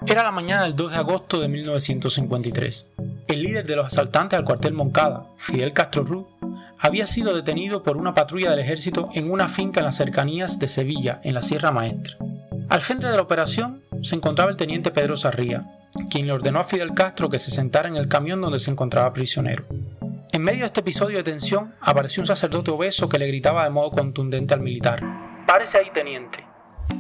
Era la mañana del 2 de agosto de 1953. El líder de los asaltantes al cuartel Moncada, Fidel Castro Ruz, había sido detenido por una patrulla del ejército en una finca en las cercanías de Sevilla, en la Sierra Maestra. Al frente de la operación se encontraba el teniente Pedro Sarría, quien le ordenó a Fidel Castro que se sentara en el camión donde se encontraba prisionero. En medio de este episodio de tensión apareció un sacerdote obeso que le gritaba de modo contundente al militar: «Párese ahí, teniente».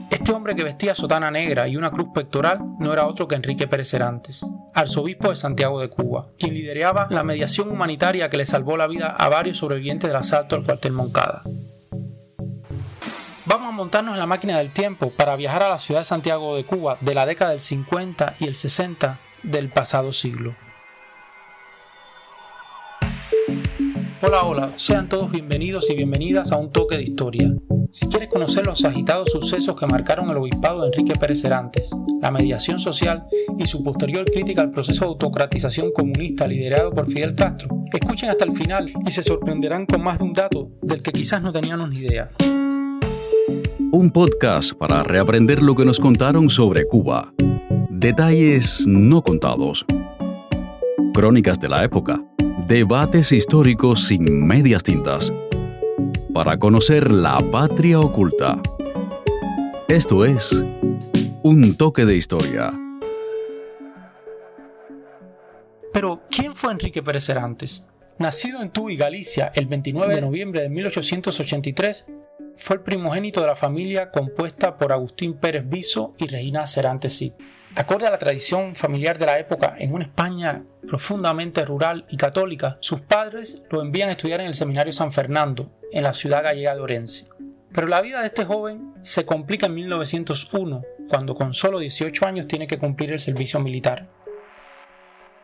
Este hombre, que vestía sotana negra y una cruz pectoral, no era otro que Enrique Pérez Serantes, arzobispo de Santiago de Cuba, quien lideraba la mediación humanitaria que le salvó la vida a varios sobrevivientes del asalto al cuartel Moncada. Vamos a montarnos en la máquina del tiempo para viajar a la ciudad de Santiago de Cuba de la década del 50 y el 60 del pasado siglo. Hola, sean todos bienvenidos y bienvenidas a un toque de historia. Si quieres conocer los agitados sucesos que marcaron el obispado de Enrique Pérez Serantes, la mediación social y su posterior crítica al proceso de autocratización comunista liderado por Fidel Castro, escuchen hasta el final y se sorprenderán con más de un dato del que quizás no teníamos ni idea. Un podcast para reaprender lo que nos contaron sobre Cuba. Detalles no contados. Crónicas de la época. Debates históricos sin medias tintas. Para conocer la patria oculta. Esto es Un Toque de Historia. Pero, ¿quién fue Enrique Pérez Serantes? Nacido en Tuy, Galicia, el 29 de noviembre de 1883, fue el primogénito de la familia compuesta por Agustín Pérez Viso y Regina Serantes Cid. Acorde a la tradición familiar de la época, en una España profundamente rural y católica, sus padres lo envían a estudiar en el Seminario San Fernando, en la ciudad gallega de Orense. Pero la vida de este joven se complica en 1901, cuando con solo 18 años tiene que cumplir el servicio militar.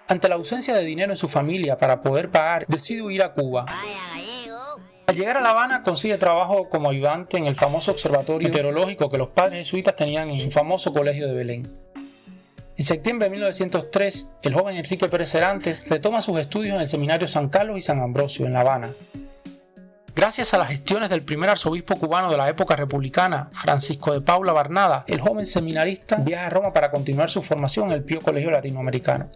Ante la ausencia de dinero en su familia para poder pagar, decide huir a Cuba. Al llegar a La Habana consigue trabajo como ayudante en el famoso observatorio meteorológico que los padres jesuitas tenían en su famoso colegio de Belén. En septiembre de 1903, el joven Enrique Pérez Serantes retoma sus estudios en el Seminario San Carlos y San Ambrosio, en La Habana. Gracias a las gestiones del primer arzobispo cubano de la época republicana, Francisco de Paula Barnada, el joven seminarista viaja a Roma para continuar su formación en el Pío Colegio Latinoamericano.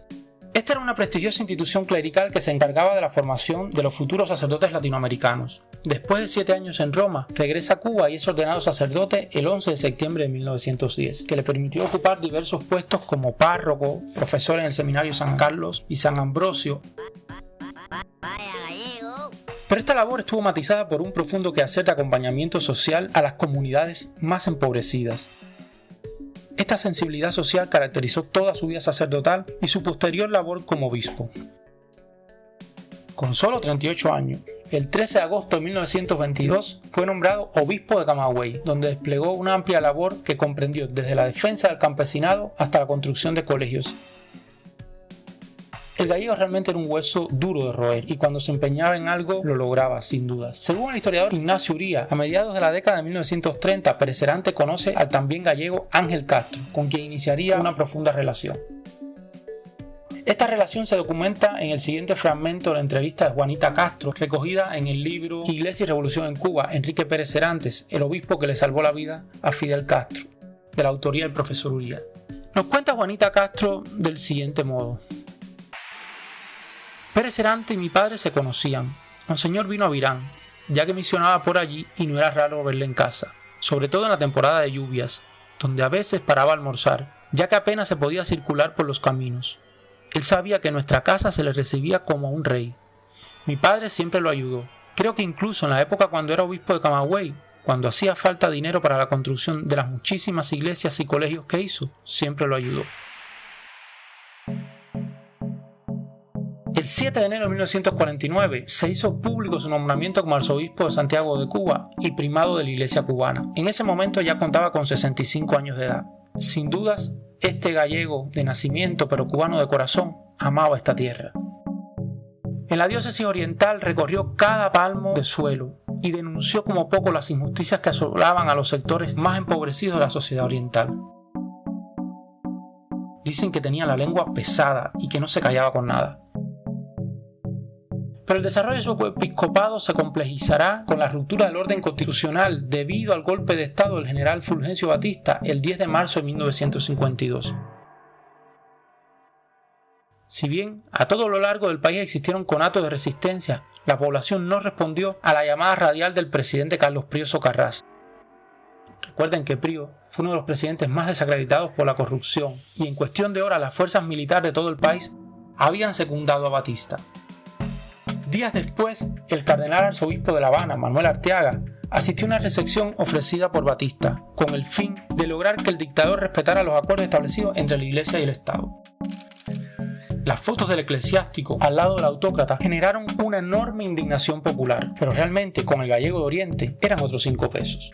Esta era una prestigiosa institución clerical que se encargaba de la formación de los futuros sacerdotes latinoamericanos. Después de 7 años en Roma, regresa a Cuba y es ordenado sacerdote el 11 de septiembre de 1910, que le permitió ocupar diversos puestos como párroco, profesor en el Seminario San Carlos y San Ambrosio. Pero esta labor estuvo matizada por un profundo quehacer de acompañamiento social a las comunidades más empobrecidas. Esta sensibilidad social caracterizó toda su vida sacerdotal y su posterior labor como obispo. Con solo 38 años, el 13 de agosto de 1922 fue nombrado obispo de Camagüey, donde desplegó una amplia labor que comprendió desde la defensa del campesinado hasta la construcción de colegios. El gallego realmente era un hueso duro de roer y cuando se empeñaba en algo lo lograba sin dudas. Según el historiador Ignacio Uría, a mediados de la década de 1930, Pérez Serantes conoce al también gallego Ángel Castro, con quien iniciaría una profunda relación. Esta relación se documenta en el siguiente fragmento de la entrevista de Juanita Castro, recogida en el libro Iglesia y Revolución en Cuba, Enrique Pérez Serantes, el obispo que le salvó la vida a Fidel Castro, de la autoría del profesor Uría. Nos cuenta Juanita Castro del siguiente modo. Pérez Serantes y mi padre se conocían. Monseñor vino a Virán, ya que misionaba por allí y no era raro verle en casa, sobre todo en la temporada de lluvias, donde a veces paraba a almorzar, ya que apenas se podía circular por los caminos. Él sabía que en nuestra casa se le recibía como a un rey. Mi padre siempre lo ayudó. Creo que incluso en la época cuando era obispo de Camagüey, cuando hacía falta dinero para la construcción de las muchísimas iglesias y colegios que hizo, siempre lo ayudó. El 7 de enero de 1949 se hizo público su nombramiento como arzobispo de Santiago de Cuba y primado de la Iglesia cubana. En ese momento ya contaba con 65 años de edad. Sin dudas, este gallego de nacimiento pero cubano de corazón amaba esta tierra. En la diócesis oriental recorrió cada palmo de suelo y denunció como poco las injusticias que asolaban a los sectores más empobrecidos de la sociedad oriental. Dicen que tenía la lengua pesada y que no se callaba con nada. Pero el desarrollo de su episcopado se complejizará con la ruptura del orden constitucional debido al golpe de estado del general Fulgencio Batista el 10 de marzo de 1952. Si bien a todo lo largo del país existieron conatos de resistencia, la población no respondió a la llamada radial del presidente Carlos Prío Socarrás. Recuerden que Prío fue uno de los presidentes más desacreditados por la corrupción y en cuestión de horas las fuerzas militares de todo el país habían secundado a Batista. Días después, el cardenal arzobispo de La Habana, Manuel Arteaga, asistió a una recepción ofrecida por Batista, con el fin de lograr que el dictador respetara los acuerdos establecidos entre la Iglesia y el Estado. Las fotos del eclesiástico al lado del autócrata generaron una enorme indignación popular, pero realmente con el gallego de Oriente eran otros 5 pesos.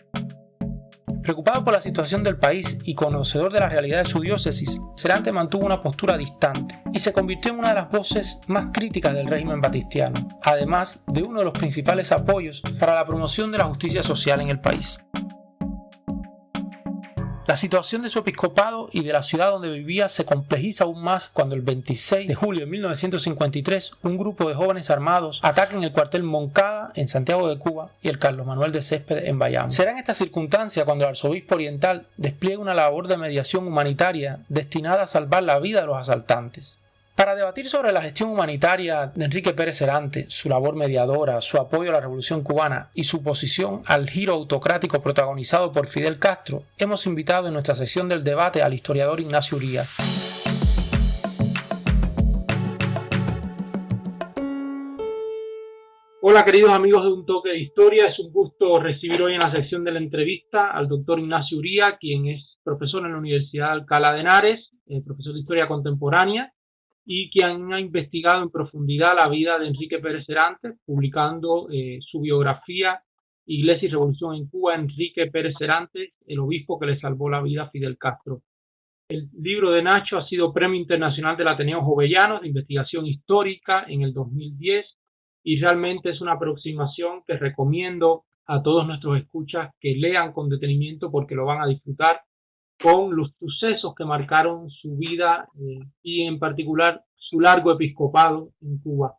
Preocupado por la situación del país y conocedor de la realidad de su diócesis, Cerante mantuvo una postura distante y se convirtió en una de las voces más críticas del régimen batistiano, además de uno de los principales apoyos para la promoción de la justicia social en el país. La situación de su episcopado y de la ciudad donde vivía se complejiza aún más cuando el 26 de julio de 1953 un grupo de jóvenes armados atacan el cuartel Moncada en Santiago de Cuba y el Carlos Manuel de Céspedes en Bayamo. Será en esta circunstancia cuando el arzobispo oriental despliega una labor de mediación humanitaria destinada a salvar la vida de los asaltantes. Para debatir sobre la gestión humanitaria de Enrique Pérez Cerante, su labor mediadora, su apoyo a la Revolución Cubana y su oposición al giro autocrático protagonizado por Fidel Castro, hemos invitado en nuestra sección del debate al historiador Ignacio Uría. Hola queridos amigos de Un Toque de Historia, es un gusto recibir hoy en la sección de la entrevista al doctor Ignacio Uría, quien es profesor en la Universidad de Alcalá de Henares, profesor de Historia Contemporánea, y quien ha investigado en profundidad la vida de Enrique Pérez Cerante, publicando su biografía Iglesia y Revolución en Cuba, Enrique Pérez Cerante, el obispo que le salvó la vida a Fidel Castro. El libro de Nacho ha sido Premio Internacional del Ateneo Jovellanos de Investigación Histórica en el 2010 y realmente es una aproximación que recomiendo a todos nuestros escuchas que lean con detenimiento porque lo van a disfrutar con los sucesos que marcaron su vida y en particular su largo episcopado en Cuba.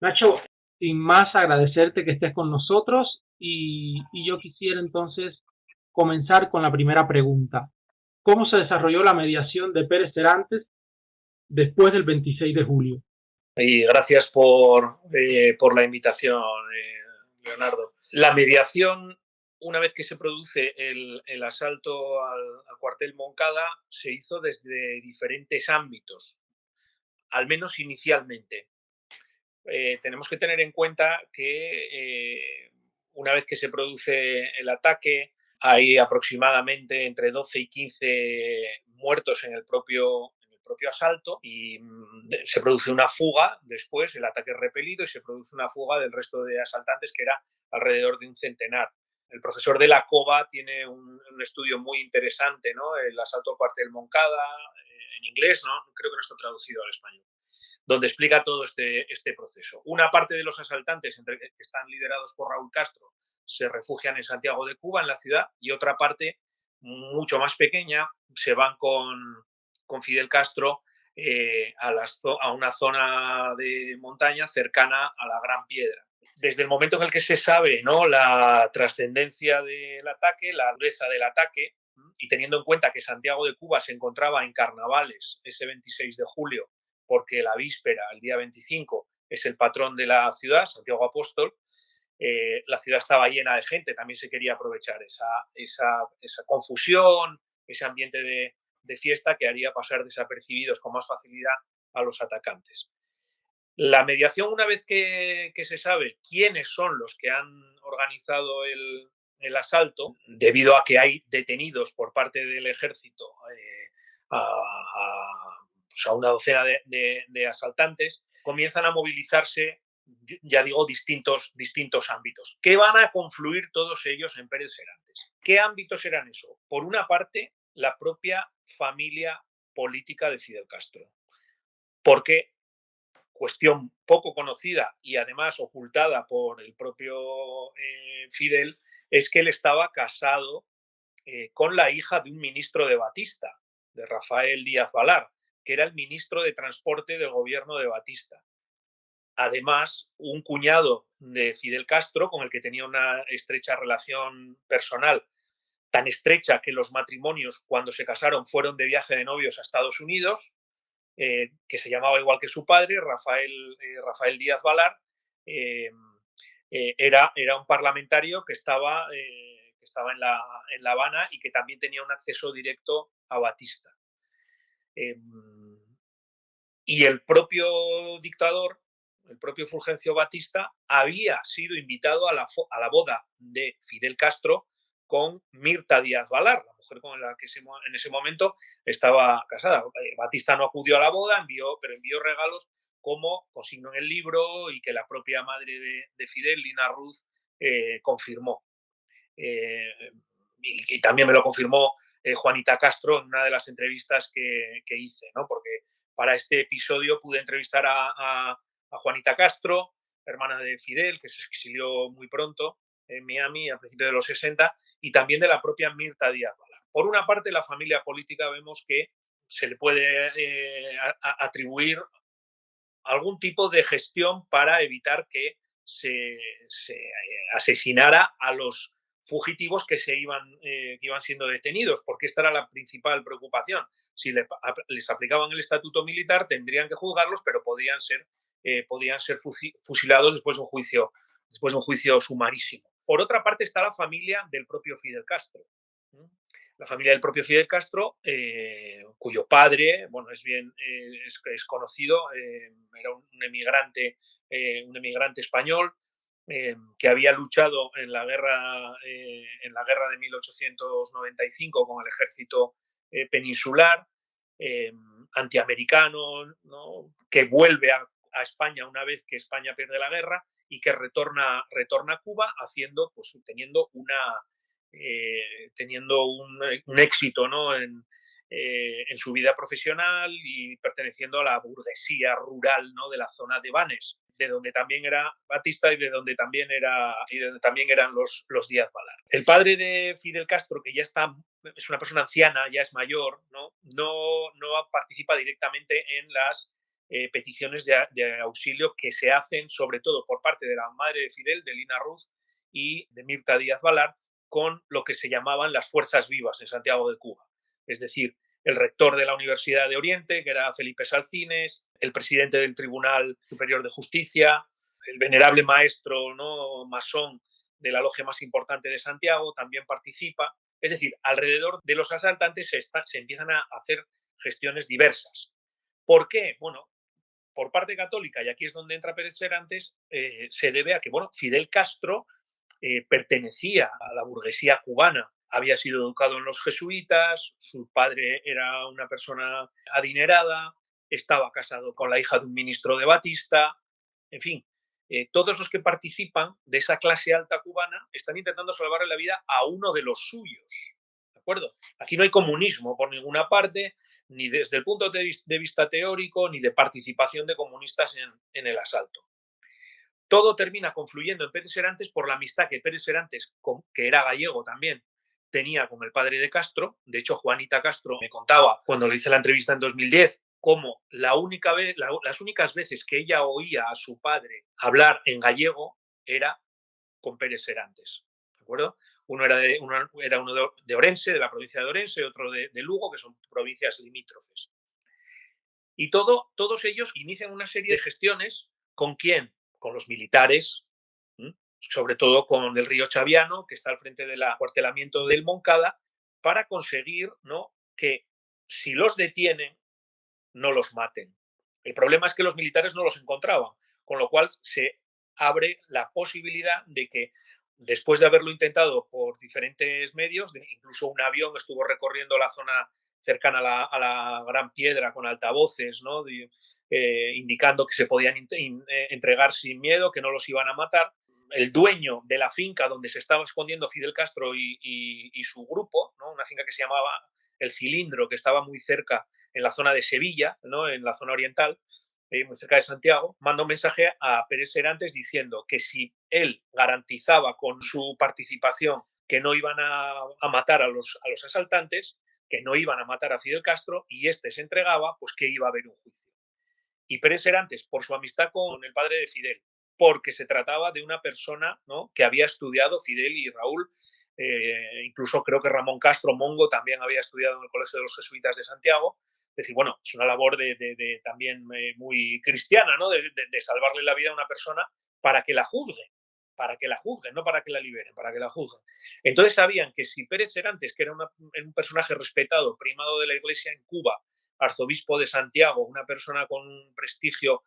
Nacho, sin más agradecerte que estés con nosotros y yo quisiera entonces comenzar con la primera pregunta. ¿Cómo se desarrolló la mediación de Pérez Cervantes después del 26 de julio? Y gracias por la invitación, Leonardo. La mediación, una vez que se produce el asalto al cuartel Moncada, se hizo desde diferentes ámbitos, al menos inicialmente. Tenemos que tener en cuenta que una vez que se produce el ataque, hay aproximadamente entre 12 y 15 muertos en el propio asalto y se produce una fuga después, el ataque es repelido y se produce una fuga del resto de asaltantes, que era alrededor de un centenar. El profesor de la Cova tiene un estudio muy interesante, ¿no? El asalto al cuartel Moncada, en inglés, ¿no? Creo que no está traducido al español, donde explica todo este proceso. Una parte de los asaltantes, que están liderados por Raúl Castro, se refugian en Santiago de Cuba, en la ciudad, y otra parte, mucho más pequeña, se van con Fidel Castro a una zona de montaña cercana a la Gran Piedra. Desde el momento en el que se sabe, ¿no?, la trascendencia del ataque, la dureza del ataque, y teniendo en cuenta que Santiago de Cuba se encontraba en carnavales ese 26 de julio, porque la víspera, el día 25, es el patrón de la ciudad, Santiago Apóstol, la ciudad estaba llena de gente, también se quería aprovechar esa confusión, ese ambiente de fiesta que haría pasar desapercibidos con más facilidad a los atacantes. La mediación, una vez que se sabe quiénes son los que han organizado el asalto, debido a que hay detenidos por parte del ejército a una docena de asaltantes, comienzan a movilizarse, ya digo, distintos ámbitos, que van a confluir todos ellos en Pérez Cervantes. ¿Qué ámbitos eran eso? Por una parte, la propia familia política de Fidel Castro, porque, cuestión poco conocida y además ocultada por el propio Fidel, es que él estaba casado con la hija de un ministro de Batista, de Rafael Díaz Valar, que era el ministro de Transporte del gobierno de Batista. Además, un cuñado de Fidel Castro, con el que tenía una estrecha relación personal, tan estrecha que los matrimonios, cuando se casaron, fueron de viaje de novios a Estados Unidos, que se llamaba igual que su padre, Rafael Díaz Valar, era un parlamentario que estaba en La Habana y que también tenía un acceso directo a Batista. Y el propio dictador, el propio Fulgencio Batista, había sido invitado a la boda de Fidel Castro con Mirta Díaz Valar, la mujer con la que en ese momento estaba casada. Batista no acudió a la boda, pero envió regalos, como consignó en el libro y que la propia madre de Fidel, Lina Ruz, confirmó. Y también me lo confirmó Juanita Castro en una de las entrevistas que hice, ¿no? Porque para este episodio pude entrevistar a Juanita Castro, hermana de Fidel, que se exilió muy pronto en Miami a principios de los 60, y también de la propia Mirta Díaz Valar. Por una parte, la familia política vemos que se le puede atribuir algún tipo de gestión para evitar que se asesinara a los fugitivos que iban siendo detenidos, porque esta era la principal preocupación. Si les aplicaban el estatuto militar, tendrían que juzgarlos, pero podían ser fusilados después de un juicio sumarísimo. Por otra parte está la familia del propio Fidel Castro. La familia del propio Fidel Castro, cuyo padre, bueno, es conocido, era un emigrante español, que había luchado en la guerra de 1895 con el ejército peninsular, antiamericano, ¿no? Que vuelve a España una vez que España pierde la guerra y que retorna a Cuba teniendo un éxito, ¿no? en su vida profesional y perteneciendo a la burguesía rural, ¿no? De la zona de Banes, de donde también era Batista y de donde también eran los Díaz Valar. El padre de Fidel Castro, que es una persona anciana, ya es mayor, no participa directamente en las peticiones de auxilio que se hacen, sobre todo por parte de la madre de Fidel, de Lina Ruz, y de Mirta Díaz Valar, con lo que se llamaban las fuerzas vivas en Santiago de Cuba. Es decir, el rector de la Universidad de Oriente, que era Felipe Salcines, el presidente del Tribunal Superior de Justicia, el venerable maestro, ¿no? masón de la logia más importante de Santiago, también participa. Es decir, alrededor de los asaltantes se empiezan a hacer gestiones diversas. ¿Por qué? Bueno, por parte católica, y aquí es donde entra Pérez Serantes, se debe a que Fidel Castro pertenecía a la burguesía cubana, había sido educado en los jesuitas, su padre era una persona adinerada, estaba casado con la hija de un ministro de Batista, en fin, todos los que participan de esa clase alta cubana están intentando salvarle la vida a uno de los suyos. ¿De acuerdo? Aquí no hay comunismo por ninguna parte, ni desde el punto de vista teórico, ni de participación de comunistas en el asalto. Todo termina confluyendo en Pérez Serantes por la amistad que Pérez Serantes, que era gallego también, tenía con el padre de Castro. De hecho, Juanita Castro me contaba, cuando le hice la entrevista en 2010, cómo las únicas veces que ella oía a su padre hablar en gallego era con Pérez Serantes. ¿De acuerdo? Uno era de Orense, de la provincia de Orense, otro de Lugo, que son provincias limítrofes. Y todos ellos inician una serie de gestiones. ¿Con quién? Con los militares, sobre todo con el Río Chaviano, que está al frente del acuartelamiento del Moncada, para conseguir, ¿no? que si los detienen, no los maten. El problema es que los militares no los encontraban, con lo cual se abre la posibilidad de que, después de haberlo intentado por diferentes medios, incluso un avión estuvo recorriendo la zona cercana a la Gran Piedra con altavoces, ¿no? Indicando que se podían entregar sin miedo, que no los iban a matar. El dueño de la finca donde se estaba escondiendo Fidel Castro y su grupo, ¿no? Una finca que se llamaba El Cilindro, que estaba muy cerca en la zona de Sevilla, ¿no? En la zona oriental, muy cerca de Santiago, manda un mensaje a Pérez Serantes diciendo que si él garantizaba con su participación que no iban a matar a los asaltantes, que no iban a matar a Fidel Castro, y este se entregaba, pues que iba a haber un juicio. Y Pérez Serantes, por su amistad con el padre de Fidel, porque se trataba de una persona, ¿no? que había estudiado, Fidel y Raúl, incluso creo que Ramón Castro Mongo también había estudiado en el Colegio de los Jesuitas de Santiago, decir, bueno, es una labor también muy cristiana, ¿no? De salvarle la vida a una persona para que la juzguen, no para que la liberen, para que la juzguen. Entonces sabían que si Pérez Serantes, que era un personaje respetado, primado de la Iglesia en Cuba, arzobispo de Santiago, una persona con un prestigio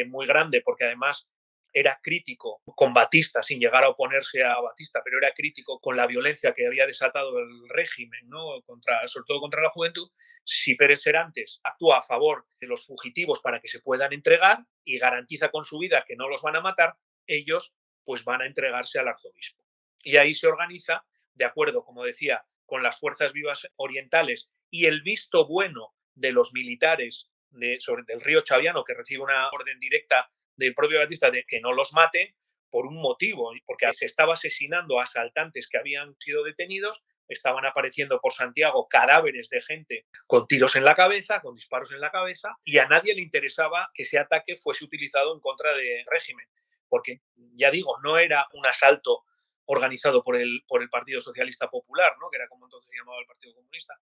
muy grande, porque además era crítico con Batista, sin llegar a oponerse a Batista, pero era crítico con la violencia que había desatado el régimen, ¿no? Sobre todo contra la juventud. Si Pérez Serantes actúa a favor de los fugitivos para que se puedan entregar y garantiza con su vida que no los van a matar, ellos pues van a entregarse al arzobispo. Y ahí se organiza, de acuerdo, como decía, con las fuerzas vivas orientales y el visto bueno de los militares del río Chaviano, que recibe una orden directa del propio Batista de que no los maten, por un motivo, porque se estaba asesinando a asaltantes que habían sido detenidos, estaban apareciendo por Santiago cadáveres de gente con tiros en la cabeza, con disparos en la cabeza, y a nadie le interesaba que ese ataque fuese utilizado en contra del régimen, porque, ya digo, no era un asalto organizado por el Partido Socialista Popular, ¿no? Que era como entonces se llamaba el Partido Comunista,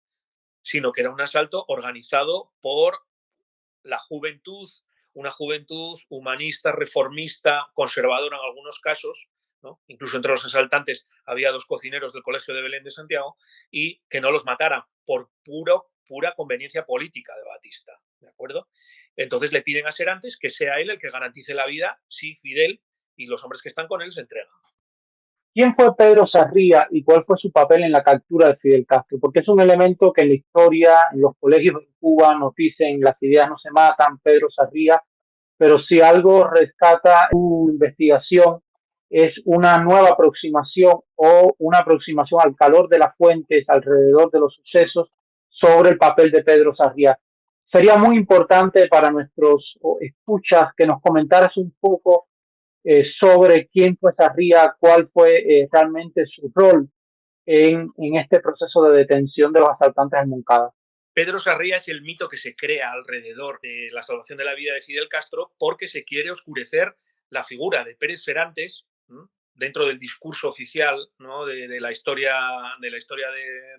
sino que era un asalto organizado por la juventud, una juventud humanista, reformista, conservadora en algunos casos, ¿no? Incluso entre los asaltantes había 2 cocineros del Colegio de Belén de Santiago, y que no los mataran por pura conveniencia política de Batista, ¿de acuerdo? Entonces le piden a Serantes que sea él el que garantice la vida si Fidel y los hombres que están con él se entregan. ¿Quién fue Pedro Sarría y cuál fue su papel en la captura de Fidel Castro? Porque es un elemento que en la historia, en los colegios de Cuba nos dicen las ideas no se matan, Pedro Sarría, pero si algo rescata su investigación es una nueva aproximación o una aproximación al calor de las fuentes alrededor de los sucesos sobre el papel de Pedro Sarría. Sería muy importante para nuestros escuchas que nos comentaras un poco sobre quién fue Sarría, cuál fue realmente su rol en este proceso de detención de los asaltantes en Moncada. Pedro Sarría es el mito que se crea alrededor de la salvación de la vida de Fidel Castro porque se quiere oscurecer la figura de Pérez Serantes, ¿no? Dentro del discurso oficial, ¿no? de la historia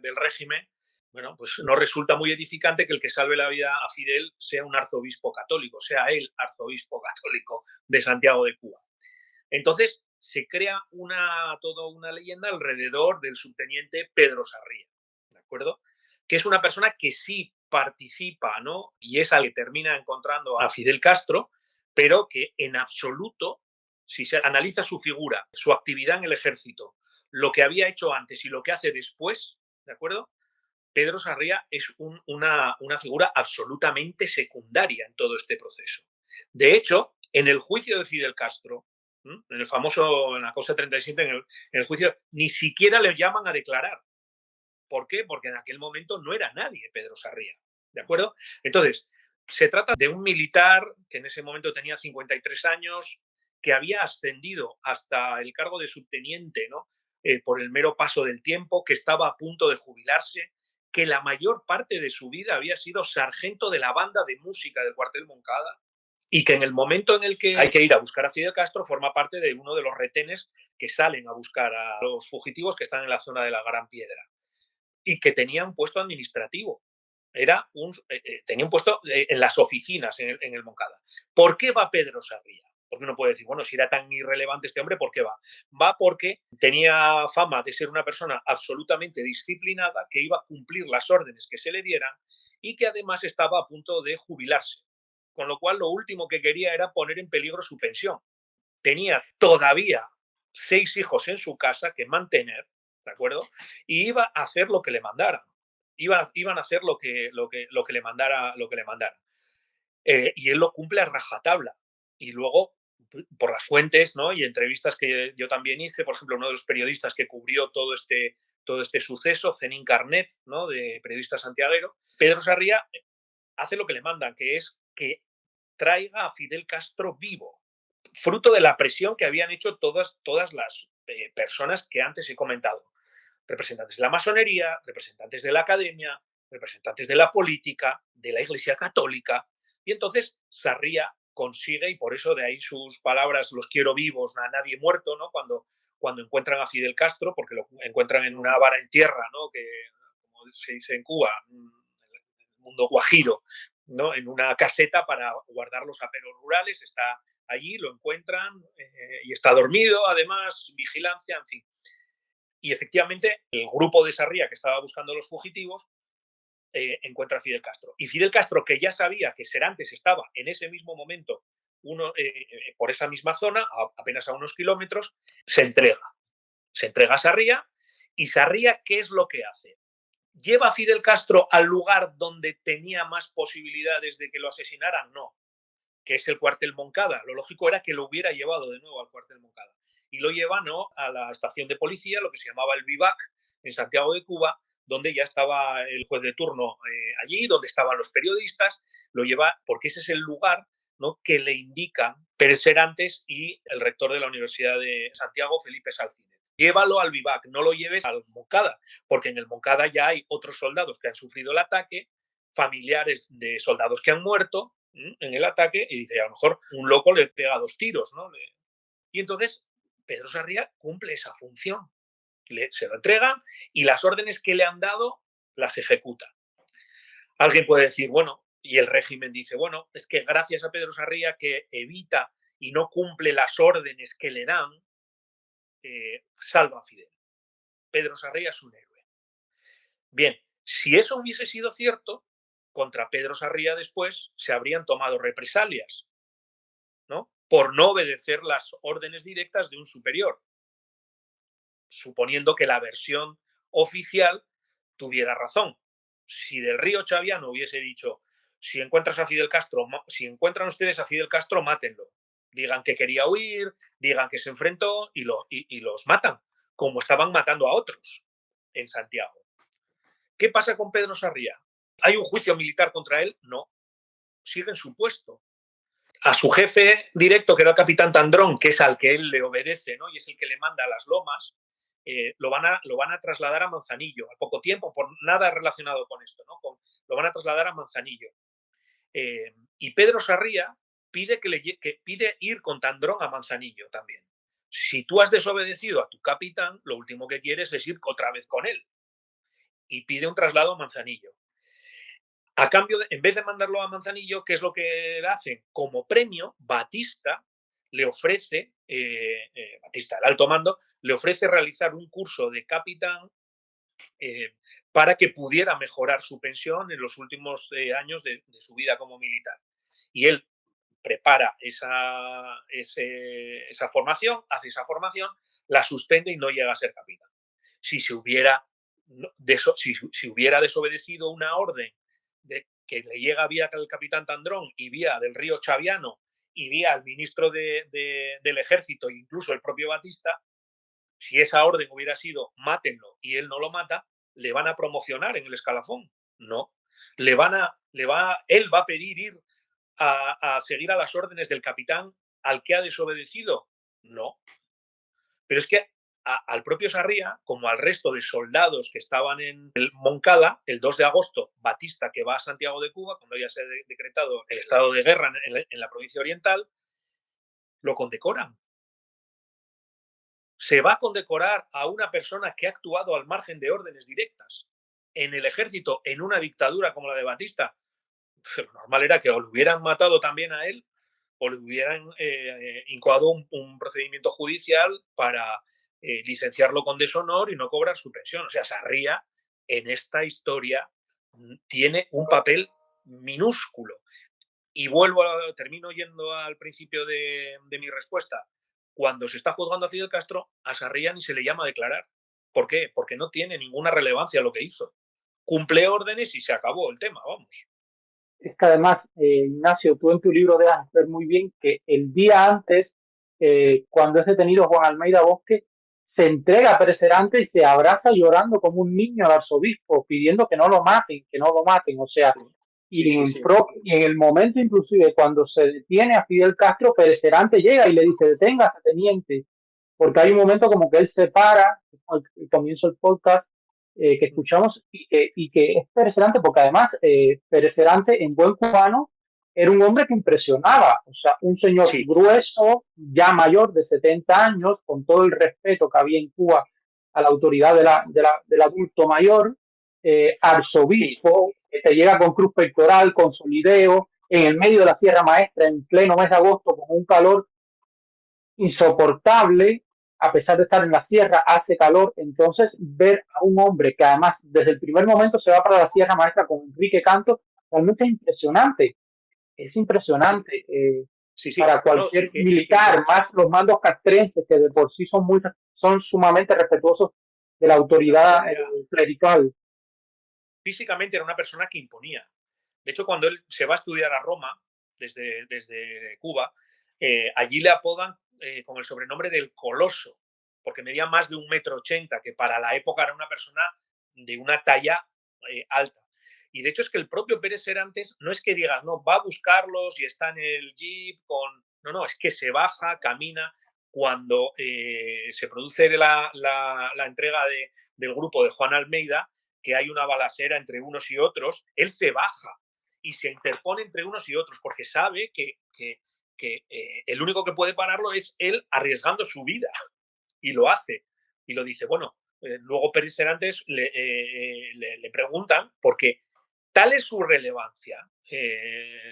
del régimen. Bueno, pues no resulta muy edificante que el que salve la vida a Fidel sea un arzobispo católico, sea el arzobispo católico de Santiago de Cuba. Entonces se crea toda una leyenda alrededor del subteniente Pedro Sarría, ¿de acuerdo? Que es una persona que sí participa, ¿no? Y es al que termina encontrando a Fidel Castro, pero que en absoluto, si se analiza su figura, su actividad en el ejército, lo que había hecho antes y lo que hace después, ¿de acuerdo? Pedro Sarría es una figura absolutamente secundaria en todo este proceso. De hecho, en el juicio de Fidel Castro, en la causa 37, en el juicio, ni siquiera le llaman a declarar. ¿Por qué? Porque en aquel momento no era nadie Pedro Sarría, ¿de acuerdo? Entonces, se trata de un militar que en ese momento tenía 53 años, que había ascendido hasta el cargo de subteniente, ¿no? Por el mero paso del tiempo, que estaba a punto de jubilarse, que la mayor parte de su vida había sido sargento de la banda de música del cuartel Moncada, y que en el momento en el que hay que ir a buscar a Fidel Castro forma parte de uno de los retenes que salen a buscar a los fugitivos que están en la zona de la Gran Piedra, y que tenía un puesto administrativo. Tenía un puesto en las oficinas en el Moncada. ¿Por qué va Pedro Sarría? Porque uno puede decir, bueno, si era tan irrelevante este hombre, ¿por qué va? Va porque tenía fama de ser una persona absolutamente disciplinada, que iba a cumplir las órdenes que se le dieran y que además estaba a punto de jubilarse. Con lo cual, lo último que quería era poner en peligro su pensión. Tenía todavía 6 hijos en su casa que mantener, ¿de acuerdo? Y iba a hacer lo que le mandaran. Iban a hacer lo que le mandara. Y él lo cumple a rajatabla. Y luego, por las fuentes, ¿no? Y entrevistas que yo también hice, por ejemplo, uno de los periodistas que cubrió todo este suceso, Zenin Carnet, ¿no? De periodista santiaguero, Pedro Sarría hace lo que le mandan, que es que traiga a Fidel Castro vivo, fruto de la presión que habían hecho todas las personas que antes he comentado. Representantes de la masonería, representantes de la academia, representantes de la política, de la Iglesia Católica. Y entonces Sarría consigue, y por eso de ahí sus palabras, los quiero vivos, a nadie muerto, ¿no? Cuando encuentran a Fidel Castro, porque lo encuentran en una vara en tierra, ¿no? Que, como se dice en Cuba, mundo guajiro, ¿no? En una caseta para guardar los aperos rurales, está allí, lo encuentran y está dormido, además, vigilancia, en fin. Y efectivamente, el grupo de Sarria que estaba buscando a los fugitivos encuentra a Fidel Castro. Y Fidel Castro, que ya sabía que Serantes estaba en ese mismo momento por esa misma zona, apenas a unos kilómetros, se entrega. Se entrega a Sarria, y Sarria, ¿qué es lo que hace? ¿Lleva a Fidel Castro al lugar donde tenía más posibilidades de que lo asesinaran? No, que es el cuartel Moncada. Lo lógico era que lo hubiera llevado de nuevo al cuartel Moncada. Y lo lleva, ¿no?, a la estación de policía, lo que se llamaba el Vivac, en Santiago de Cuba, donde ya estaba el juez de turno allí, donde estaban los periodistas. Lo lleva porque ese es el lugar, ¿no?, que le indican Pérez Serantes y el rector de la Universidad de Santiago, Felipe Salcínez. Llévalo al Vivac, no lo lleves al Moncada, porque en el Moncada ya hay otros soldados que han sufrido el ataque, familiares de soldados que han muerto en el ataque, y dice, a lo mejor un loco le pega 2 tiros, ¿no? Y entonces Pedro Sarria cumple esa función. Se lo entrega y las órdenes que le han dado las ejecuta. Alguien puede decir, bueno, y el régimen dice, bueno, es que gracias a Pedro Sarria, que evita y no cumple las órdenes que le dan, salva a Fidel. Pedro Sarria es un héroe. Bien, si eso hubiese sido cierto, contra Pedro Sarria después se habrían tomado represalias, ¿no?, por no obedecer las órdenes directas de un superior, suponiendo que la versión oficial tuviera razón. Si Del Río Chaviano hubiese dicho, si encuentran ustedes a Fidel Castro, mátenlo. Digan que quería huir, digan que se enfrentó y los matan, como estaban matando a otros en Santiago. ¿Qué pasa con Pedro Sarria? ¿Hay un juicio militar contra él? No. Sigue en su puesto. A su jefe directo, que era el capitán Tandrón, que es al que él le obedece, ¿no?, y es el que le manda a las lomas, lo van a trasladar a Manzanillo al poco tiempo, por nada relacionado con esto, ¿no? Lo van a trasladar a Manzanillo. Y Pedro Sarria pide ir con Tandrón a Manzanillo también. Si tú has desobedecido a tu capitán, lo último que quieres es ir otra vez con él. Y pide un traslado a Manzanillo. A cambio, en vez de mandarlo a Manzanillo, ¿qué es lo que le hacen? Como premio, Batista le ofrece, Batista, el alto mando, le ofrece realizar un curso de capitán para que pudiera mejorar su pensión en los últimos años de su vida como militar. Y él prepara esa formación, hace esa formación, la suspende y no llega a ser capitán. Si hubiera desobedecido una orden que le llega vía el capitán Tandrón y vía Del Río Chaviano y vía al ministro del Ejército e incluso el propio Batista, si esa orden hubiera sido mátenlo y él no lo mata, le van a promocionar en el escalafón. No. Él va a pedir ir a seguir a las órdenes del capitán al que ha desobedecido. No. Pero es que al propio Sarria, como al resto de soldados que estaban en el Moncada, el 2 de agosto, Batista, que va a Santiago de Cuba, cuando ya se ha decretado el estado de guerra en la provincia oriental, lo condecoran. Se va a condecorar a una persona que ha actuado al margen de órdenes directas en el ejército, en una dictadura como la de Batista. Pues lo normal era que o lo hubieran matado también a él o le hubieran incoado un procedimiento judicial para licenciarlo con deshonor y no cobrar su pensión. O sea, Sarria en esta historia tiene un papel minúsculo. Y termino yendo al principio de mi respuesta. Cuando se está juzgando a Fidel Castro, a Sarria ni se le llama a declarar. ¿Por qué? Porque no tiene ninguna relevancia lo que hizo. Cumple órdenes y se acabó el tema, vamos. Es que además, Ignacio, tú en tu libro dejas ver muy bien que el día antes, cuando es detenido Juan Almeida Bosque, se entrega a Pérez Serantes y se abraza llorando como un niño al arzobispo, pidiendo que no lo maten, O sea, y en el momento inclusive cuando se detiene a Fidel Castro, Pérez Serantes llega y le dice, deténgase, teniente, porque hay un momento como que él se para, al comienzo del podcast, que escuchamos y que es Pérez Serantes, porque además Pérez Serantes en buen cubano era un hombre que impresionaba, o sea, un señor grueso, ya mayor de 70 años, con todo el respeto que había en Cuba a la autoridad del adulto mayor, arzobispo, que te llega con cruz pectoral, con solideo, en el medio de la Sierra Maestra, en pleno mes de agosto, con un calor insoportable, a pesar de estar en la sierra, hace calor. Entonces, ver a un hombre que además desde el primer momento se va para la Sierra Maestra con Enrique Canto, realmente es impresionante. Es impresionante Sí, sí. para No, cualquier militar, más los mandos castrenses, que de por sí son sumamente respetuosos de la autoridad clerical. Físicamente era una persona que imponía. De hecho, cuando él se va a estudiar a Roma, desde Cuba, allí le apodan con el sobrenombre del Coloso, porque medía más de 1,80 m, que para la época era una persona de una talla alta. Y de hecho es que el propio Pérez Serantes no es que digas, no, va a buscarlos y está en el jeep con... No, no, es que se baja, camina. Cuando se produce la entrega del grupo de Juan Almeida, que hay una balacera entre unos y otros, él se baja y se interpone entre unos y otros porque sabe que el único que puede pararlo es él arriesgando su vida, y lo hace. Y lo dice, bueno, luego Pérez Serantes le preguntan, porque tal es su relevancia,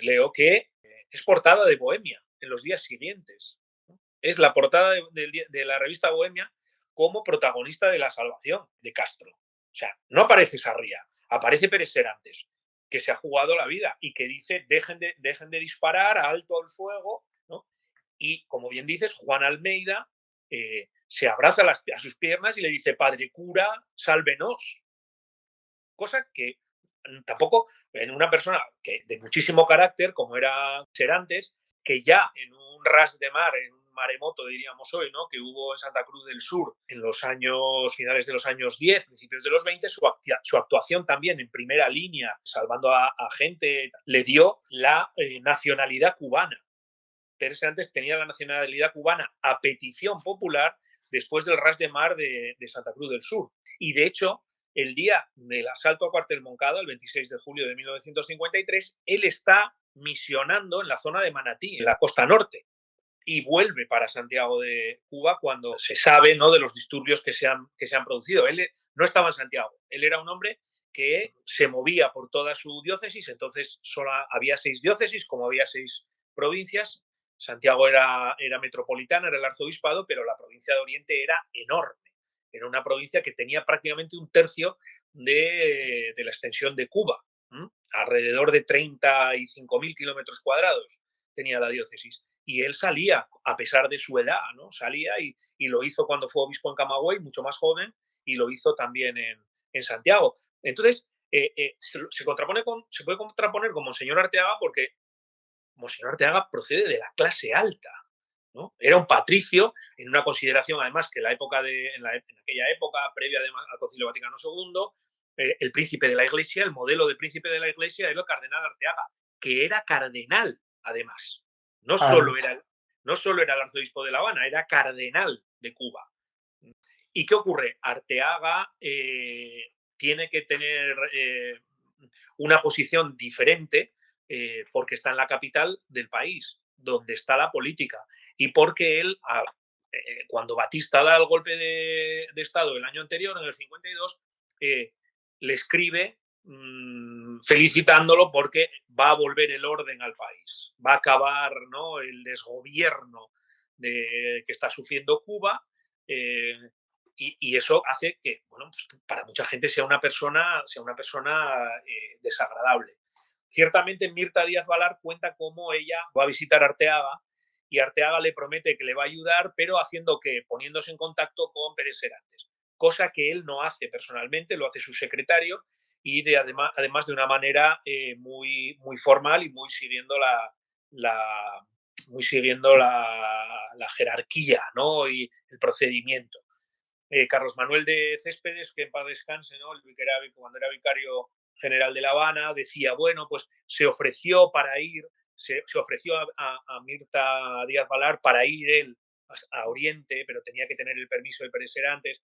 Leo, que es portada de Bohemia en los días siguientes. Es la portada de la revista Bohemia como protagonista de la salvación de Castro. O sea, no aparece Sarria, aparece Pérez Serantes, que se ha jugado la vida y que dice, dejen de disparar, alto el fuego, ¿no? Y, como bien dices, Juan Almeida se abraza a sus piernas y le dice, padre cura, sálvenos. Cosa que tampoco en una persona de muchísimo carácter, como era Serantes, que ya en un ras de mar, en un maremoto, diríamos hoy, ¿no?, que hubo en Santa Cruz del Sur en los finales de los años 10, principios de los 20, su actuación también en primera línea, salvando a gente, le dio la nacionalidad cubana. Pérez Serantes tenía la nacionalidad cubana a petición popular después del ras de mar de Santa Cruz del Sur. Y de hecho, el día del asalto a Cuartel Moncada, el 26 de julio de 1953, él está misionando en la zona de Manatí, en la costa norte, y vuelve para Santiago de Cuba cuando se sabe, ¿no?, de los disturbios que se han producido. Él no estaba en Santiago, él era un hombre que se movía por toda su diócesis, entonces solo había 6 diócesis, como había 6 provincias. Santiago era metropolitana, era el arzobispado, pero la provincia de Oriente era enorme. Era una provincia que tenía prácticamente un tercio de la extensión de Cuba. Alrededor de 35.000 kilómetros cuadrados tenía la diócesis. Y él salía, a pesar de su edad, ¿no? Salía y lo hizo cuando fue obispo en Camagüey, mucho más joven, y lo hizo también en Santiago. Entonces, se puede contraponer con Monseñor Arteaga porque Monseñor Arteaga procede de la clase alta, ¿no? Era un patricio, en una consideración además que en aquella época, previa además al Concilio Vaticano II, el príncipe de la Iglesia, el modelo de príncipe de la Iglesia era el cardenal Arteaga, que era cardenal además. No solo era el arzobispo de La Habana, era cardenal de Cuba. ¿Y qué ocurre? Arteaga tiene que tener una posición diferente porque está en la capital del país, donde está la política, y porque él, cuando Batista da el golpe de Estado el año anterior, en el 52, le escribe felicitándolo porque va a volver el orden al país, va a acabar, ¿no?, el desgobierno que está sufriendo Cuba, y eso hace que, bueno, pues para mucha gente sea una persona desagradable. Ciertamente Mirta Díaz Balar cuenta cómo ella va a visitar a Arteaga y Arteaga le promete que le va a ayudar, pero poniéndose en contacto con Pérez Serantes, cosa que él no hace personalmente, lo hace su secretario, y además de una manera muy, muy formal y muy siguiendo la jerarquía, ¿no?, y el procedimiento. Carlos Manuel de Céspedes, que en paz descanse, ¿no?, cuando era vicario general de La Habana, decía, bueno, pues se ofreció a Mirta Díaz Balar para ir él a Oriente, pero tenía que tener el permiso de Pérez Serantes.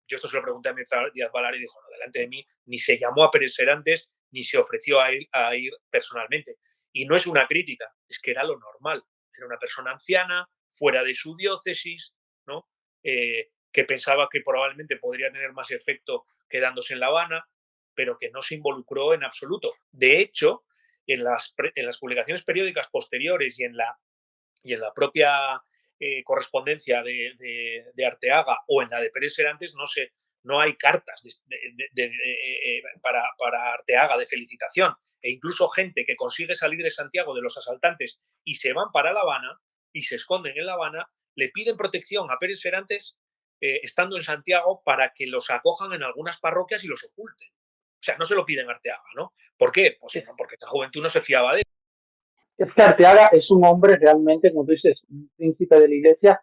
Yo esto se lo pregunté a Mirta Díaz Balar y dijo, no, delante de mí ni se llamó a Pérez Serantes ni se ofreció a ir personalmente. Y no es una crítica, es que era lo normal. Era una persona anciana, fuera de su diócesis, ¿no?, que pensaba que probablemente podría tener más efecto quedándose en La Habana. pero que no se involucró en absoluto. De hecho, en las publicaciones periódicas posteriores y en la propia correspondencia de Arteaga o en la de Pérez Serantes no hay cartas para Arteaga de felicitación. E incluso gente que consigue salir de Santiago de los asaltantes y se van para La Habana y se esconden en La Habana, le piden protección a Pérez Serantes estando en Santiago para que los acojan en algunas parroquias y los oculten. O sea, no se lo piden a Arteaga, ¿no? ¿Por qué? Pues porque esa juventud no se fiaba de él. Es que Arteaga es un hombre realmente, como tú dices, un príncipe de la iglesia,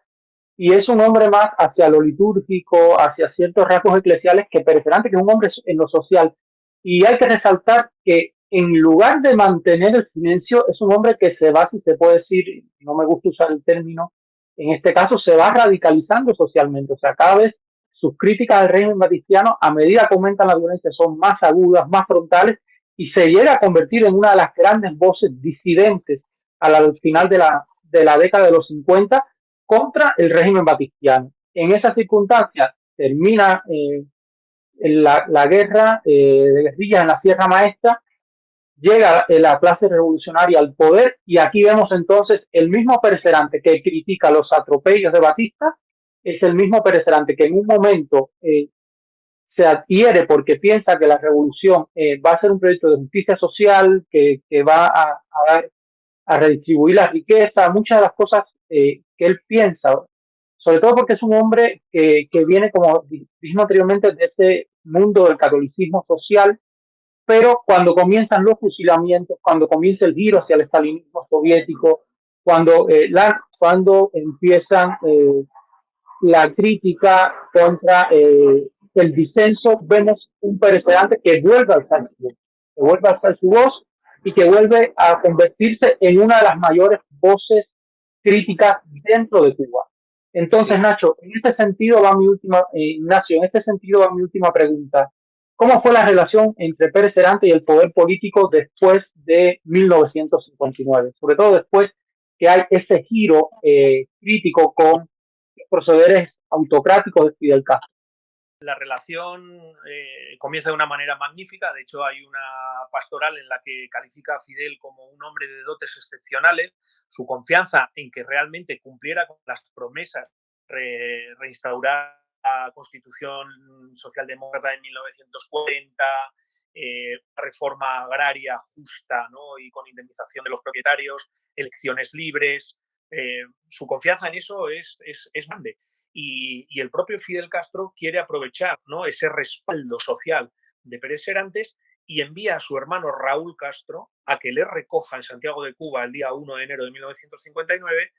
y es un hombre más hacia lo litúrgico, hacia ciertos rasgos eclesiales que Pérez Serantes, que es un hombre en lo social. Y hay que resaltar que en lugar de mantener el silencio, es un hombre que se va, si se puede decir, no me gusta usar el término, en este caso se va radicalizando socialmente. O sea, cada vez sus críticas al régimen baticiano, a medida que aumentan la violencia, son más agudas, más frontales, y se llega a convertir en una de las grandes voces disidentes al final de la década de los 50 contra el régimen baticiano. En esas circunstancias termina la guerra de guerrillas en la Sierra Maestra, llega la clase revolucionaria al poder y aquí vemos entonces el mismo Pérez Serantes que critica los atropellos de Batista, es el mismo Pérez Serantes que en un momento se adhiere porque piensa que la revolución va a ser un proyecto de justicia social, que va a redistribuir la riqueza, muchas de las cosas que él piensa, sobre todo porque es un hombre que viene, como dijimos anteriormente, de ese mundo del catolicismo social, pero cuando comienzan los fusilamientos, cuando comienza el giro hacia el estalinismo soviético, cuando empiezan la crítica contra el disenso, vemos un Pérez Serantes que vuelve a alzar su voz y que vuelve a convertirse en una de las mayores voces críticas dentro de Cuba. Entonces, sí. Nacho, en este sentido va mi última, Ignacio, en este sentido va mi última pregunta. ¿Cómo fue la relación entre Pérez Serantes y el poder político después de 1959? Sobre todo después que hay ese giro crítico con los procederes autocráticos de Fidel Castro. La relación comienza de una manera magnífica. De hecho, hay una pastoral en la que califica a Fidel como un hombre de dotes excepcionales. Su confianza en que realmente cumpliera con las promesas, reinstaurar la Constitución Socialdemócrata de 1940, reforma agraria justa, ¿no? Y con indemnización de los propietarios, elecciones libres. Su confianza en eso es grande. Y el propio Fidel Castro quiere aprovechar, ¿no?, ese respaldo social de Pérez Serantes y envía a su hermano Raúl Castro a que le recoja en Santiago de Cuba el día 1 de enero de 1959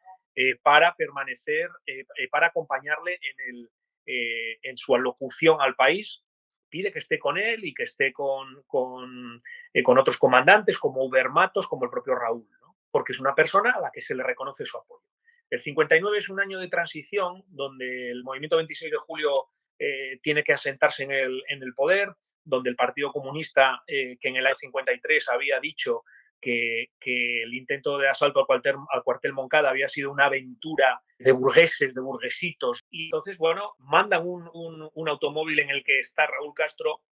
para permanecer, para acompañarle en su alocución al país. Pide que esté con él y que esté con otros comandantes como Uber Matos, como el propio Raúl, ¿no? Porque es una persona a la que se le reconoce su apoyo. El 59 es un año de transición donde el movimiento 26 de julio tiene que asentarse en el poder, donde el Partido Comunista, que en el año 53 había dicho que el intento de asalto al cuartel Moncada había sido una aventura de burgueses, de burguesitos. Y entonces, bueno, mandan un automóvil en el que está Raúl Castro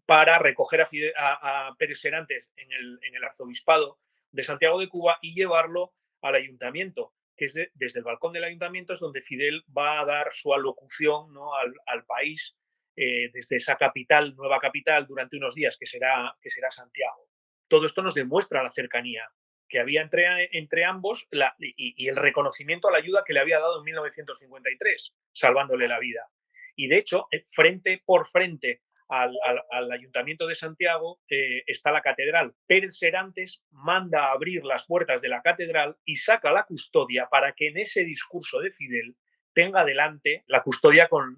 para recoger a Pérez Serantes en el arzobispado de Santiago de Cuba y llevarlo al ayuntamiento, que es desde el balcón del ayuntamiento es donde Fidel va a dar su alocución, ¿no?, al país desde esa capital, nueva capital, durante unos días, que será Santiago. Todo esto nos demuestra la cercanía que había entre ambos y el reconocimiento a la ayuda que le había dado en 1953, salvándole la vida. Y de hecho, frente por frente al Ayuntamiento de Santiago está la catedral. Pérez Serantes manda a abrir las puertas de la catedral y saca la custodia para que en ese discurso de Fidel tenga delante la custodia con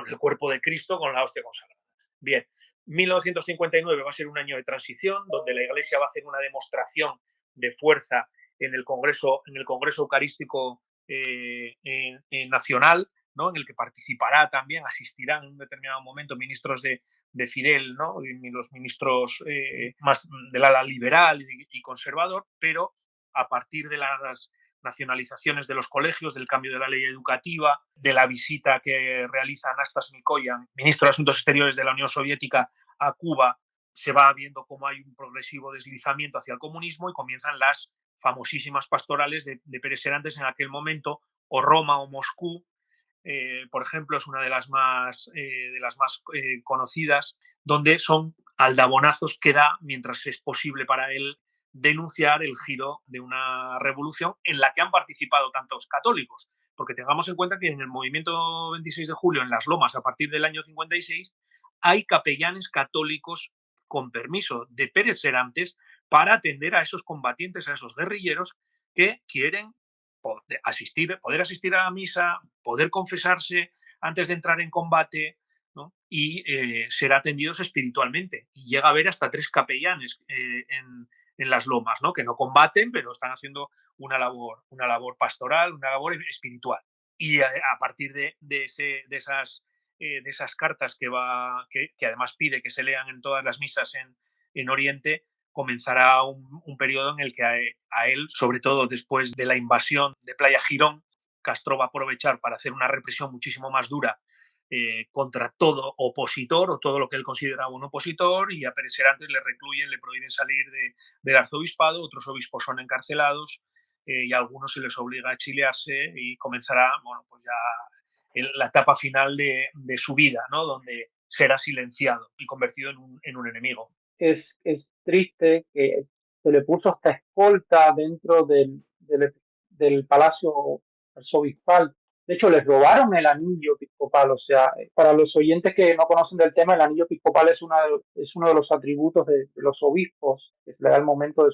el cuerpo de Cristo, con la hostia consagrada. Bien, 1959 va a ser un año de transición donde la Iglesia va a hacer una demostración de fuerza en el Congreso Eucarístico Nacional, ¿no?, en el que participará también, asistirán en un determinado momento ministros de Fidel, ¿no?, y los ministros más del ala liberal y conservador, pero a partir de las nacionalizaciones de los colegios, del cambio de la ley educativa, de la visita que realiza Anastas Mikoyan, ministro de Asuntos Exteriores de la Unión Soviética, a Cuba, se va viendo cómo hay un progresivo deslizamiento hacia el comunismo y comienzan las famosísimas pastorales de Pérez Serantes en aquel momento, o Roma o Moscú, por ejemplo, es una de las más, conocidas, donde son aldabonazos que da mientras es posible para él denunciar el giro de una revolución en la que han participado tantos católicos. Porque tengamos en cuenta que en el movimiento 26 de julio, en Las Lomas, a partir del año 56, hay capellanes católicos con permiso de Pérez Serantes para atender a esos combatientes, a esos guerrilleros que quieren poder asistir a la misa, poder confesarse antes de entrar en combate, ¿no? Y ser atendidos espiritualmente. Y llega a haber hasta 3 capellanes en Las Lomas, ¿no? Que no combaten, pero están haciendo una labor pastoral, una labor espiritual. Y a partir de esas cartas que además pide que se lean en todas las misas en Oriente, comenzará un periodo en el que a él, sobre todo después de la invasión de Playa Girón, Castro va a aprovechar para hacer una represión muchísimo más dura contra todo opositor o todo lo que él consideraba un opositor, y a Pérez Serantes le recluyen, le prohíben salir del arzobispado, otros obispos son encarcelados y a algunos se les obliga a exiliarse, y comenzará, bueno, pues ya la etapa final de su vida, ¿no? Donde será silenciado y convertido en un enemigo. Es triste que se le puso hasta escolta dentro del palacio arzobispal. De hecho, les robaron el anillo episcopal. O sea, para los oyentes que no conocen del tema, el anillo episcopal es uno de los atributos de los obispos, que se le da al momento de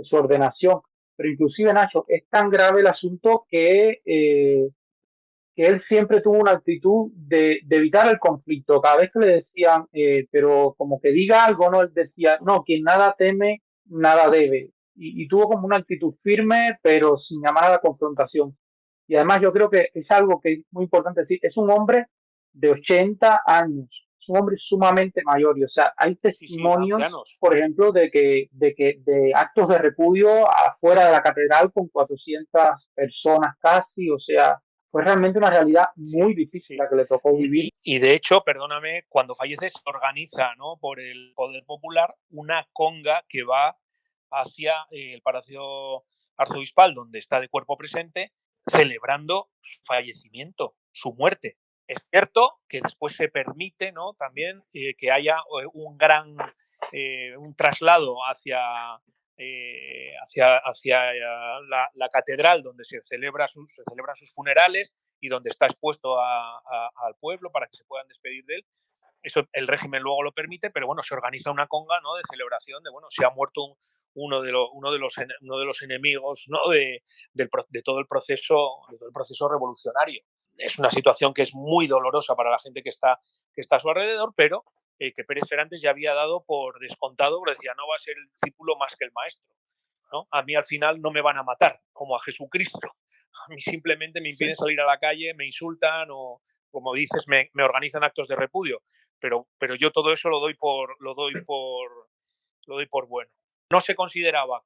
su ordenación. Pero inclusive, Nacho, es tan grave el asunto que él siempre tuvo una actitud de evitar el conflicto. Cada vez que le decían, pero como que diga algo, ¿no? Él decía, no, quien nada teme, nada debe. Y tuvo como una actitud firme, pero sin llamar a la confrontación. Y además yo creo que es algo que es muy importante decir, es un hombre de 80 años, es un hombre sumamente mayor. Y, o sea, hay testimonios, sí, por ejemplo, de actos de repudio afuera de la catedral con 400 personas casi. O sea, fue realmente una realidad muy difícil la que le tocó vivir. Y de hecho, perdóname, cuando fallece se organiza, ¿no?, por el Poder Popular una conga que va hacia el Palacio Arzobispal, donde está de cuerpo presente, celebrando su fallecimiento, su muerte. Es cierto que después se permite, ¿no?, también que haya un traslado hacia la catedral, donde se celebran sus funerales y donde está expuesto al pueblo para que se puedan despedir de él. Eso el régimen luego lo permite, pero bueno, se organiza una conga, ¿no?, de celebración de, bueno, se ha muerto uno de los enemigos, ¿no?, de todo el proceso revolucionario. Es una situación que es muy dolorosa para la gente que está a su alrededor, pero que Pérez Serantes ya había dado por descontado, porque decía, no va a ser el discípulo más que el maestro, ¿no? A mí al final no me van a matar, como a Jesucristo. A mí simplemente me impiden salir a la calle, me insultan o, como dices, me organizan actos de repudio. Pero yo todo eso lo doy por bueno. No se consideraba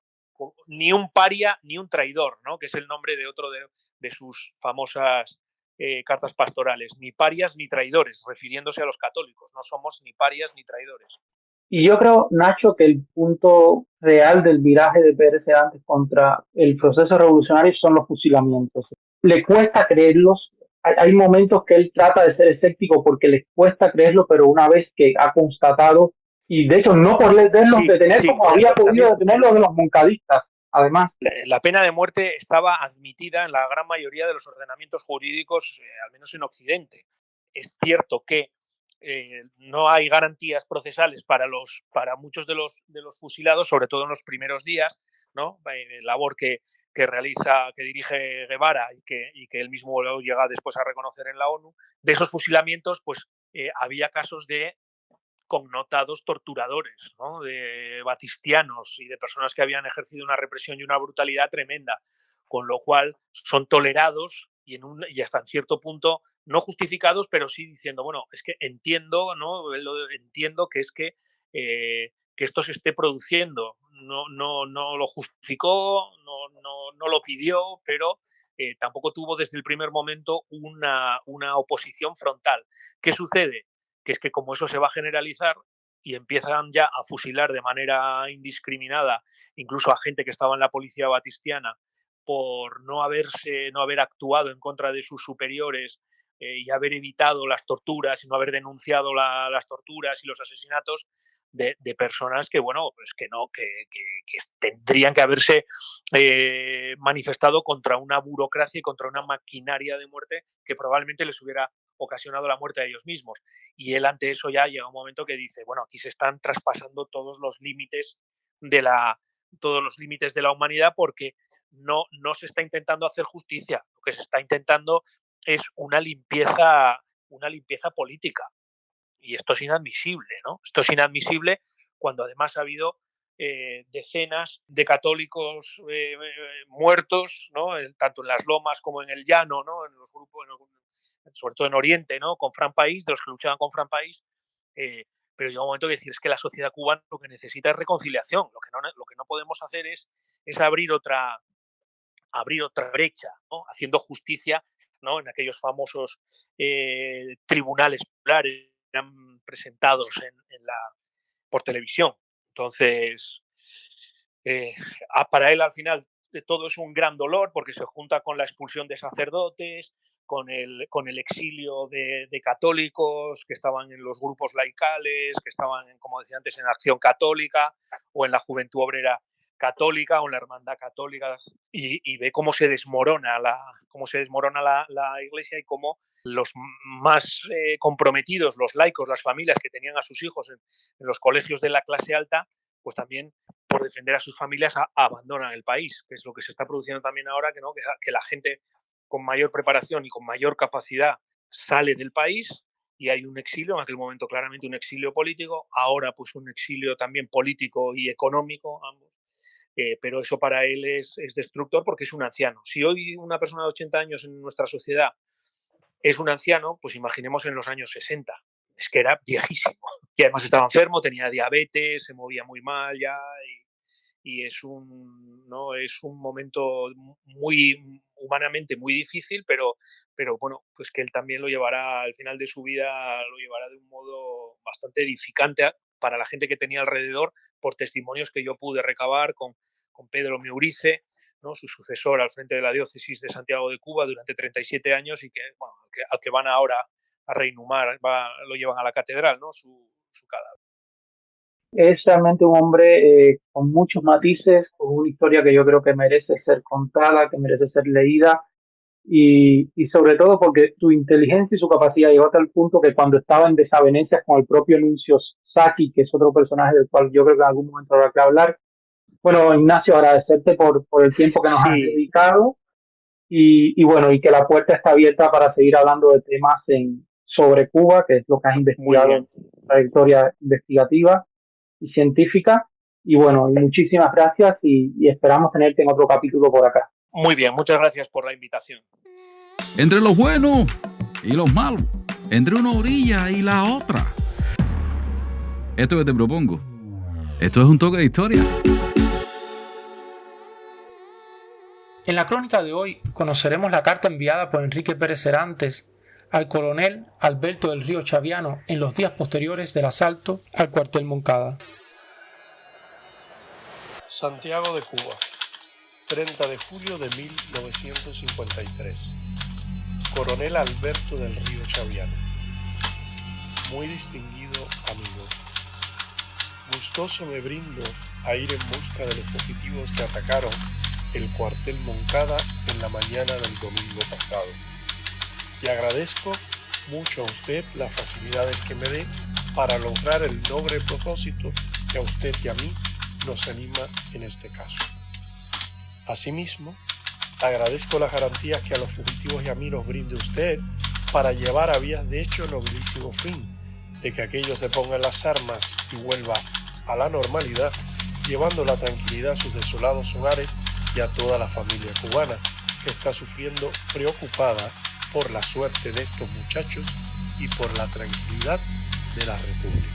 ni un paria ni un traidor, ¿no?, que es el nombre de otro de sus famosas cartas pastorales. Ni parias ni traidores, refiriéndose a los católicos. No somos ni parias ni traidores. Y yo creo, Nacho, que el punto real del viraje de Pérez Serantes contra el proceso revolucionario son los fusilamientos. Le cuesta creerlos. Hay momentos que él trata de ser escéptico porque le cuesta creerlo, pero una vez que ha constatado, y de hecho no por detenerlos como había podido detenerlos de los moncadistas, además. La pena de muerte estaba admitida en la gran mayoría de los ordenamientos jurídicos, al menos en Occidente. Es cierto que no hay garantías procesales para muchos de los fusilados, sobre todo en los primeros días, ¿no? Labor que dirige Guevara y que él mismo llega después a reconocer en la ONU. De esos fusilamientos, pues había casos de connotados torturadores, ¿no?, de batistianos y de personas que habían ejercido una represión y una brutalidad tremenda, con lo cual son tolerados y hasta en cierto punto no justificados, pero sí diciendo, bueno, es que entiendo, ¿no?, entiendo que es que esto se esté produciendo. No lo justificó, no lo pidió, pero tampoco tuvo desde el primer momento una oposición frontal. ¿Qué sucede? Que es que como eso se va a generalizar, y empiezan ya a fusilar de manera indiscriminada incluso a gente que estaba en la policía batistiana por no haber actuado en contra de sus superiores y haber evitado las torturas y no haber denunciado las torturas y los asesinatos de personas que, bueno, pues que tendrían que haberse manifestado contra una burocracia y contra una maquinaria de muerte que probablemente les hubiera ocasionado la muerte a ellos mismos. Y él ante eso ya llega un momento que dice, bueno, aquí se están traspasando todos los límites de la humanidad, porque no se está intentando hacer justicia, lo que se está intentando es una limpieza política. Y esto es inadmisible, ¿no? Esto es inadmisible cuando además ha habido decenas de católicos muertos, ¿no? Tanto en las lomas como en el llano, ¿no? En los grupos, sobre todo en Oriente, ¿no? Con Fran País, de los que luchaban con Fran País. Pero llega un momento que decir, es que la sociedad cubana lo que necesita es reconciliación. Lo que no podemos hacer es abrir otra brecha, ¿no? Haciendo justicia, ¿no? En aquellos famosos tribunales populares que eran presentados por televisión. Entonces, para él al final de todo es un gran dolor, porque se junta con la expulsión de sacerdotes, con el exilio de católicos que estaban en los grupos laicales, que estaban, como decía antes, en Acción Católica o en la Juventud Obrera Católica o en la Hermandad Católica, y ve cómo se desmorona la Iglesia, y cómo los más comprometidos, los laicos, las familias que tenían a sus hijos en los colegios de la clase alta, pues también por defender a sus familias abandonan el país, que es lo que se está produciendo también ahora, que la gente con mayor preparación y con mayor capacidad sale del país, y hay un exilio, en aquel momento claramente un exilio político, ahora pues un exilio también político y económico, ambos. Pero eso para él es destructor, porque es un anciano. Si hoy una persona de 80 años en nuestra sociedad es un anciano, pues imaginemos en los años 60. Es que era viejísimo. Y además estaba enfermo, tenía diabetes, se movía muy mal ya, y es un momento muy humanamente muy difícil, pero bueno, pues que él también lo llevará al final de su vida, lo llevará de un modo bastante edificante para la gente que tenía alrededor, por testimonios que yo pude recabar con Pedro Meurice, ¿no? Su sucesor al frente de la diócesis de Santiago de Cuba durante 37 años, y que, bueno, al que van ahora a reinhumar, lo llevan a la catedral, ¿no? Su cadáver. Es realmente un hombre con muchos matices, con una historia que yo creo que merece ser contada, que merece ser leída, y sobre todo porque su inteligencia y su capacidad llegó hasta el punto que cuando estaba en desavenencias con el propio Nuncio Sacchi, que es otro personaje del cual yo creo que en algún momento habrá que hablar. Bueno, Ignacio, agradecerte por el tiempo que nos has dedicado, y bueno, y que la puerta está abierta para seguir hablando de temas sobre Cuba, que es lo que has investigado en tu trayectoria investigativa y científica. Y bueno, muchísimas gracias, y esperamos tenerte en otro capítulo por acá. Muy bien, muchas gracias por la invitación. Entre los buenos y los malos, entre una orilla y la otra. Esto que te propongo, esto es un toque de historia. En la crónica de hoy conoceremos la carta enviada por Enrique Pérez Serantes al coronel Alberto del Río Chaviano en los días posteriores del asalto al cuartel Moncada. Santiago de Cuba, 30 de julio de 1953. Coronel Alberto del Río Chaviano. Muy distinguido amigo. Gustoso me brindo a ir en busca de los fugitivos que atacaron el cuartel Moncada en la mañana del domingo pasado. Y agradezco mucho a usted las facilidades que me dé para lograr el noble propósito que a usted y a mí nos anima en este caso. Asimismo, agradezco las garantías que a los fugitivos y a mí nos brinde usted para llevar a vías de hecho el nobilísimo fin de que aquellos se pongan las armas y vuelva a la normalidad, llevando la tranquilidad a sus desolados hogares y a toda la familia cubana que está sufriendo preocupada por la suerte de estos muchachos y por la tranquilidad de la República.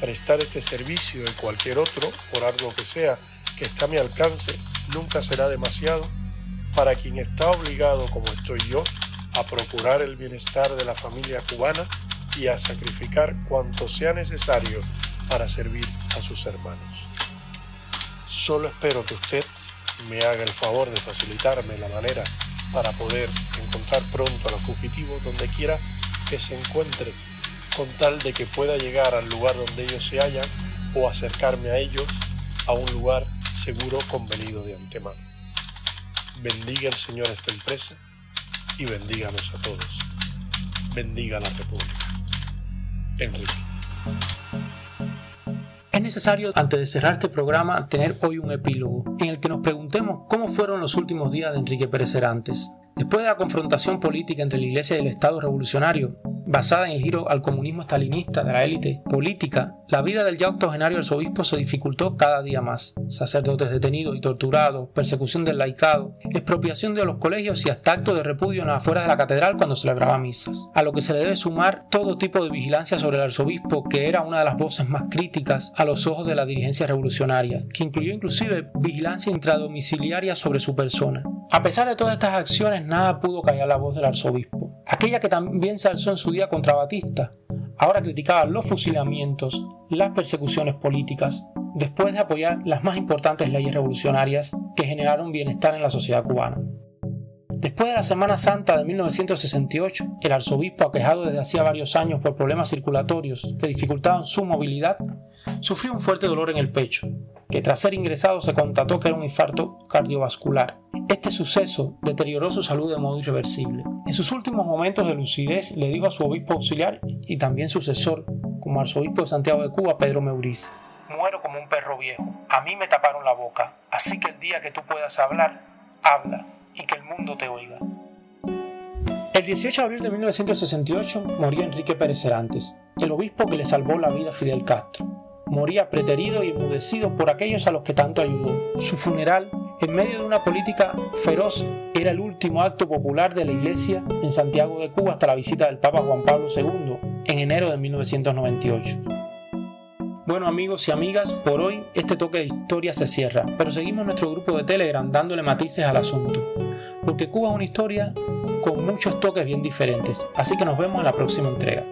Prestar este servicio y cualquier otro, por algo que sea, que está a mi alcance, nunca será demasiado para quien está obligado, como estoy yo, a procurar el bienestar de la familia cubana y a sacrificar cuanto sea necesario para servir a sus hermanos. Solo espero que usted me haga el favor de facilitarme la manera para poder encontrar pronto a los fugitivos donde quiera que se encuentren, con tal de que pueda llegar al lugar donde ellos se hallan o acercarme a ellos a un lugar seguro convenido de antemano. Bendiga el Señor esta empresa y bendíganos a todos. Bendiga la República. Enrique. Es necesario, antes de cerrar este programa, tener hoy un epílogo en el que nos preguntemos cómo fueron los últimos días de Enrique Pérez Serantes. Después de la confrontación política entre la Iglesia y el Estado revolucionario, basada en el giro al comunismo estalinista de la élite política, la vida del ya octogenario arzobispo se dificultó cada día más. Sacerdotes detenidos y torturados, persecución del laicado, expropiación de los colegios y hasta actos de repudio en las afueras de la catedral cuando celebraba misas. A lo que se le debe sumar todo tipo de vigilancia sobre el arzobispo, que era una de las voces más críticas a los ojos de la dirigencia revolucionaria, que incluyó inclusive vigilancia intradomiciliaria sobre su persona. A pesar de todas estas acciones, nada pudo callar la voz del arzobispo. Aquella que también se alzó en su día contra Batista, ahora criticaba los fusilamientos, las persecuciones políticas, después de apoyar las más importantes leyes revolucionarias que generaron bienestar en la sociedad cubana. Después de la Semana Santa de 1968, el arzobispo, aquejado desde hacía varios años por problemas circulatorios que dificultaban su movilidad, sufrió un fuerte dolor en el pecho, que tras ser ingresado se constató que era un infarto cardiovascular. Este suceso deterioró su salud de modo irreversible. En sus últimos momentos de lucidez le dijo a su obispo auxiliar y también sucesor, como arzobispo de Santiago de Cuba, Pedro Meurice: muero como un perro viejo, a mí me taparon la boca, así que el día que tú puedas hablar, habla y que el mundo te oiga. El 18 de abril de 1968 moría Enrique Pérez Serantes, el obispo que le salvó la vida a Fidel Castro. Moría preterido y enmudecido por aquellos a los que tanto ayudó. Su funeral, en medio de una política feroz, era el último acto popular de la Iglesia en Santiago de Cuba hasta la visita del Papa Juan Pablo II en enero de 1998. Bueno, amigos y amigas, por hoy este toque de historia se cierra, pero seguimos nuestro grupo de Telegram dándole matices al asunto, porque Cuba es una historia con muchos toques bien diferentes, así que nos vemos en la próxima entrega.